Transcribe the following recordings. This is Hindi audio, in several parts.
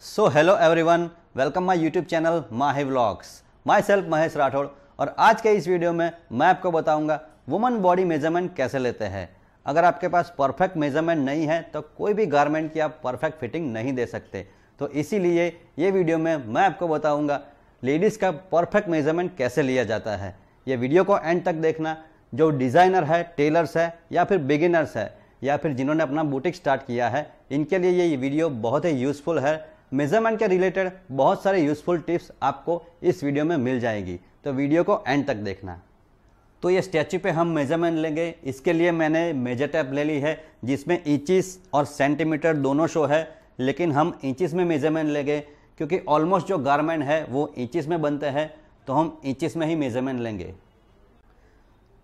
So hello everyone, welcome my YouTube channel Mahi vlogs. My self Mahesh Rathore. और आज के इस वीडियो में मैं आपको बताऊंगा वुमन बॉडी मेजरमेंट कैसे लेते हैं। अगर आपके पास परफेक्ट मेजरमेंट नहीं है तो कोई भी गारमेंट की आप परफेक्ट फिटिंग नहीं दे सकते। तो इसीलिए ये वीडियो में मैं आपको बताऊंगा लेडीज़ का परफेक्ट मेजरमेंट कैसे लिया जाता है। ये वीडियो को एंड तक देखना। जो डिज़ाइनर है, टेलर्स है या फिर बिगिनर्स है या फिर जिन्होंने अपना बुटीक स्टार्ट किया है, इनके लिए ये वीडियो बहुत ही यूज़फुल है। मेजरमेंट के रिलेटेड बहुत सारे यूज़फुल टिप्स आपको इस वीडियो में मिल जाएगी, तो वीडियो को एंड तक देखना। तो ये स्टैचू पे हम मेजरमेंट लेंगे। इसके लिए मैंने मेजर टेप ले ली है जिसमें इंचेस और सेंटीमीटर दोनों शो है, लेकिन हम इंचेस में मेजरमेंट लेंगे क्योंकि ऑलमोस्ट जो गारमेंट है वो इंचेस में बनते हैं, तो हम इंचेस में ही मेजरमेंट लेंगे।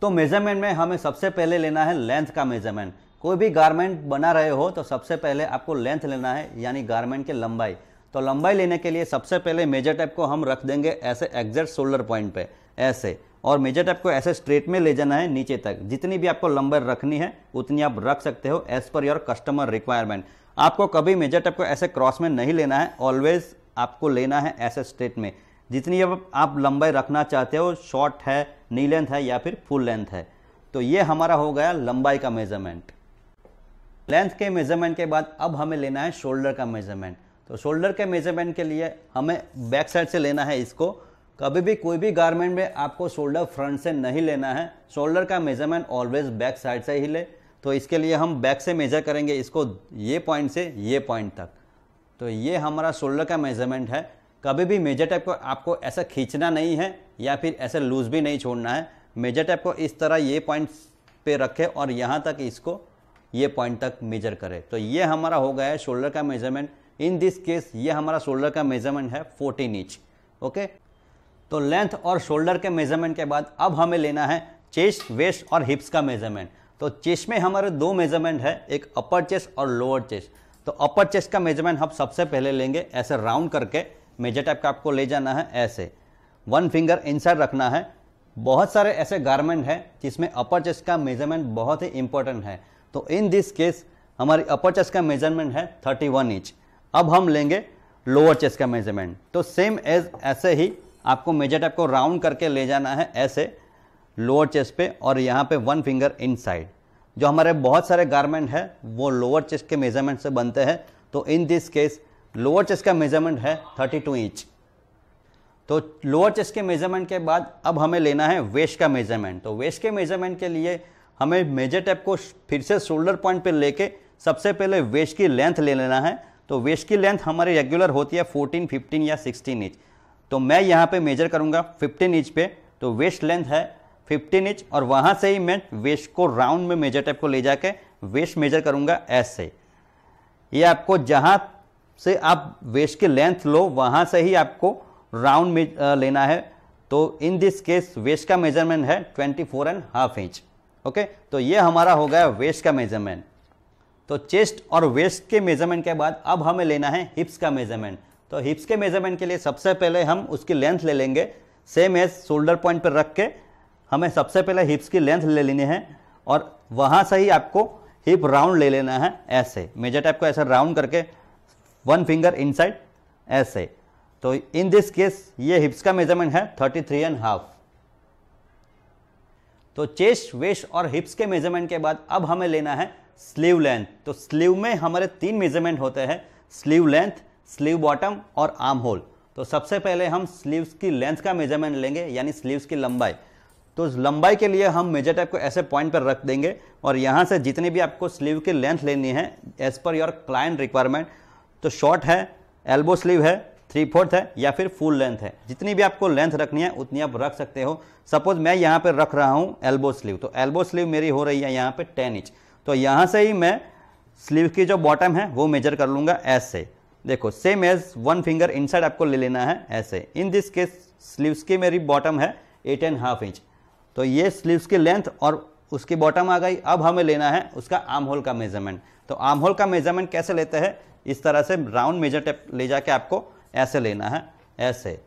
तो मेजरमेंट में हमें सबसे पहले लेना है लेंथ का मेजरमेंट। कोई भी गारमेंट बना रहे हो तो सबसे पहले आपको लेंथ लेना है, यानी गारमेंट की लंबाई। तो लंबाई लेने के लिए सबसे पहले मेजर टेप को हम रख देंगे ऐसे एग्जैक्ट शोल्डर पॉइंट पे ऐसे, और मेजर टेप को ऐसे स्ट्रेट में ले जाना है नीचे तक। जितनी भी आपको लंबाई रखनी है उतनी आप रख सकते हो as per your customer requirement. आपको कभी मेजर टेप को ऐसे क्रॉस में नहीं लेना है, ऑलवेज आपको लेना है ऐसे स्ट्रेट में। जितनी आप लंबाई रखना चाहते हो, शॉर्ट है, नी लेंथ है या फिर फुल लेंथ है। तो ये हमारा हो गया लंबाई का मेजरमेंट। लेंथ के मेजरमेंट के बाद अब हमें लेना है शोल्डर का मेजरमेंट। तो शोल्डर के मेजरमेंट के लिए हमें बैक साइड से लेना है इसको। कभी भी कोई भी गारमेंट में आपको शोल्डर फ्रंट से नहीं लेना है। शोल्डर का मेजरमेंट ऑलवेज बैक साइड से ही ले। तो इसके लिए हम बैक से मेजर करेंगे इसको, ये पॉइंट से ये पॉइंट तक। तो ये हमारा शोल्डर का मेजरमेंट है। कभी भी मेजर टेप को आपको ऐसा खींचना नहीं है या फिर ऐसे लूज भी नहीं छोड़ना है। मेजर टेप को इस तरह ये पॉइंट पे रखें और यहाँ तक इसको ये पॉइंट तक मेजर करें। तो ये हमारा हो गया है शोल्डर का मेजरमेंट। इन दिस केस ये हमारा शोल्डर का मेजरमेंट है 14 इंच। ओके, तो लेंथ और शोल्डर के मेजरमेंट के बाद अब हमें लेना है चेस्ट, वेस्ट और हिप्स का मेजरमेंट। तो चेस्ट में हमारे दो मेजरमेंट है, एक अपर चेस्ट और लोअर चेस्ट। तो अपर चेस्ट का मेजरमेंट हम सबसे पहले लेंगे ऐसे राउंड करके। मेजर टेप का आपको ले जाना है ऐसे, 1 फिंगर इनसाइड रखना है। बहुत सारे ऐसे गारमेंट हैं जिसमें अपर चेस्ट का मेजरमेंट बहुत ही इंपॉर्टेंट है। तो इन दिस केस हमारी अपर चेस्ट का मेजरमेंट है 31 इंच। अब हम लेंगे लोअर चेस्ट का मेजरमेंट। तो सेम एज ऐसे ही आपको मेजर टेप को राउंड करके ले जाना है ऐसे लोअर चेस्ट पे, और यहाँ पे 1 फिंगर इनसाइड। जो हमारे बहुत सारे गारमेंट है वो लोअर चेस्ट के मेजरमेंट से बनते हैं। तो in this case lower chest का मेजरमेंट है 32 इंच। तो लोअर चेस्ट के मेजरमेंट के बाद अब हमें लेना है वेस्ट का मेजरमेंट। तो वेस्ट के मेजरमेंट के लिए हमें मेजर टेप को फिर से शोल्डर पॉइंट पे लेके सबसे पहले वेस्ट की लेंथ ले लेना है। तो वेस्ट की लेंथ हमारी रेगुलर होती है 14, 15 या 16 इंच। तो मैं यहाँ पे मेजर करूँगा 15 इंच पे। तो वेस्ट लेंथ है 15 इंच, और वहाँ से ही मैं वेस्ट को राउंड में मेजर टेप को ले जाके वेस्ट मेजर करूँगा ऐसे। ये आपको जहाँ से आप वेस्ट की लेंथ लो वहाँ से ही आपको राउंड में लेना है। तो इन दिस केस वेस्ट का मेजरमेंट है 24.5 इंच। ओके, तो ये हमारा हो गया वेस्ट का मेजरमेंट। तो चेस्ट और वेस्ट के मेजरमेंट के बाद अब हमें लेना है हिप्स का मेजरमेंट। तो हिप्स के मेजरमेंट के लिए सबसे पहले हम उसकी लेंथ ले लेंगे, सेम एज शोल्डर पॉइंट पर रख के हमें सबसे पहले हिप्स की लेंथ ले लेनी है, और वहाँ से ही आपको हिप राउंड ले लेना है ऐसे। मेजर टेप को ऐसे राउंड करके 1 फिंगर इनसाइड ऐसे। तो इन दिस केस ये हिप्स का मेजरमेंट है 33.5। तो चेस्ट, वेस्ट और हिप्स के मेजरमेंट के बाद अब हमें लेना है स्लीव लेंथ। तो स्लीव में हमारे 3 मेजरमेंट होते हैं, स्लीव लेंथ, स्लीव बॉटम और आर्म होल। तो सबसे पहले हम स्लीव्स की लेंथ का मेजरमेंट लेंगे, यानी स्लीव्स की लंबाई। तो लंबाई के लिए हम मेजर टेप को ऐसे पॉइंट पर रख देंगे, और यहाँ से जितनी भी आपको स्लीव की लेंथ लेनी है as per your client requirement. तो शॉर्ट है, एल्बो स्लीव है, 3/4 है या फिर फुल लेंथ है। जितनी भी आपको लेंथ रखनी है उतनी आप रख सकते हो। सपोज मैं यहाँ पे रख रहा हूँ एल्बो स्लीव, तो एल्बो स्लीव मेरी हो रही है यहाँ पे 10 इंच। तो यहाँ से ही मैं स्लीव की जो बॉटम है वो मेजर कर लूँगा ऐसे। देखो, सेम एज 1 फिंगर इनसाइड आपको ले लेना है ऐसे। इन दिस केस स्लीव्स की मेरी बॉटम है 8.5 इंच। तो ये स्लीव्स की लेंथ और उसकी बॉटम आ गई। अब हमें लेना है उसका आर्म होल का मेजरमेंट। तो आर्म होल का मेजरमेंट कैसे लेते हैं, इस तरह से राउंड मेजर टेप ले जाके आपको ऐसे लेना है ऐसे।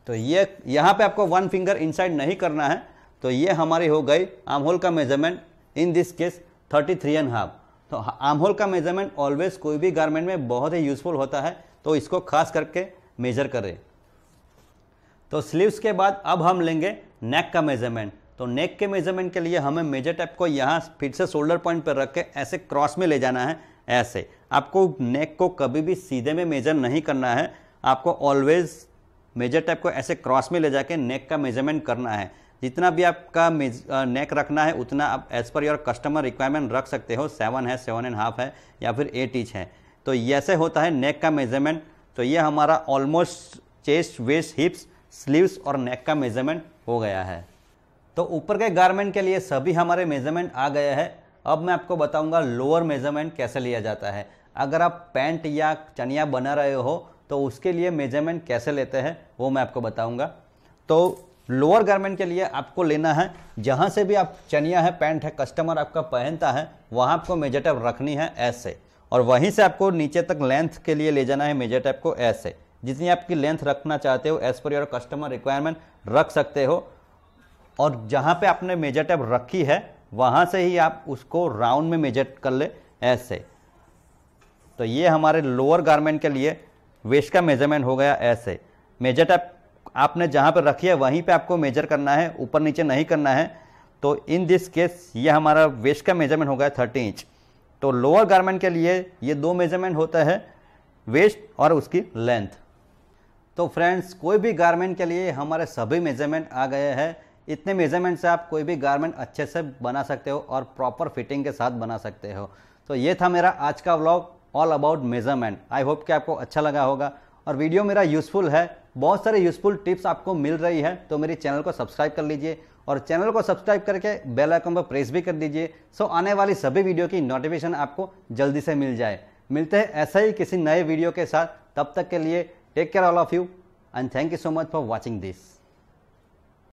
तो ये यहाँ पे आपको 1 फिंगर इनसाइड नहीं करना है। तो ये हमारी हो गई आर्म होल का मेजरमेंट, इन दिस केस 33.5। तो आर्म होल का मेजरमेंट ऑलवेज कोई भी गारमेंट में बहुत ही यूजफुल होता है, तो इसको खास करके मेजर करें। तो स्लीव्स के बाद अब हम लेंगे नेक का मेजरमेंट। तो नेक के मेजरमेंट के लिए हमें मेजर टेप को यहाँ फिर से शोल्डर पॉइंट पर रख के ऐसे क्रॉस में ले जाना है। ऐसे आपको नेक को कभी भी सीधे में मेजर नहीं करना है, आपको ऑलवेज मेजर टेप को ऐसे क्रॉस में ले जाके नेक का मेजरमेंट करना है। जितना भी आपका नेक रखना है उतना आप as per your customer requirement रख सकते हो। 7 है, 7.5 है या फिर 8 इंच है। तो ऐसे होता है नेक का मेजरमेंट। तो ये हमारा almost chest, waist, hips, sleeves और नेक का मेजरमेंट हो गया है। तो ऊपर के गारमेंट के लिए सभी हमारे मेजरमेंट आ गए हैं। अब मैं आपको बताऊंगा लोअर मेजरमेंट कैसे लिया जाता है। अगर आप पैंट या चनिया बना रहे हो तो उसके लिए मेजरमेंट कैसे लेते हैं वो मैं आपको बताऊंगा। तो लोअर गारमेंट के लिए आपको लेना है, जहां से भी आप चनिया है, पैंट है, कस्टमर आपका पहनता है, वहां आपको मेजर टेप रखनी है ऐसे, और वहीं से आपको नीचे तक लेंथ के लिए ले जाना है मेजर टेप को ऐसे। जितनी आपकी लेंथ रखना चाहते हो as per your customer requirement रख सकते हो, और जहां पे आपने मेजर टेप रखी है वहां से ही आप उसको राउंड में मेजर कर ले ऐसे। तो ये हमारे लोअर गारमेंट के लिए वेस्ट का मेजरमेंट हो गया ऐसे। मेजर टेप आपने जहां पर रखी है वहीं पे आपको मेजर करना है, ऊपर नीचे नहीं करना है। तो इन दिस केस ये हमारा वेस्ट का मेजरमेंट हो गया 30 इंच। तो लोअर गारमेंट के लिए ये 2 मेजरमेंट होता है, वेस्ट और उसकी लेंथ। तो फ्रेंड्स, कोई भी गारमेंट के लिए हमारे सभी मेजरमेंट आ गए हैं। इतने मेजरमेंट से आप कोई भी गारमेंट अच्छे से बना सकते हो और प्रॉपर फिटिंग के साथ बना सकते हो। तो ये था मेरा आज का vlog all about measurement. I hope कि आपको अच्छा लगा होगा और वीडियो मेरा यूजफुल है। बहुत सारे यूजफुल टिप्स आपको मिल रही है, तो मेरे चैनल को सब्सक्राइब कर लीजिए और चैनल को सब्सक्राइब करके बेल आइकन पर प्रेस भी कर दीजिए, सो आने वाली सभी वीडियो की नोटिफिकेशन आपको जल्दी से मिल जाए। मिलते हैं ऐसा ही किसी नए वीडियो के साथ, तब तक के लिए take care all of you and thank you so much for watching this.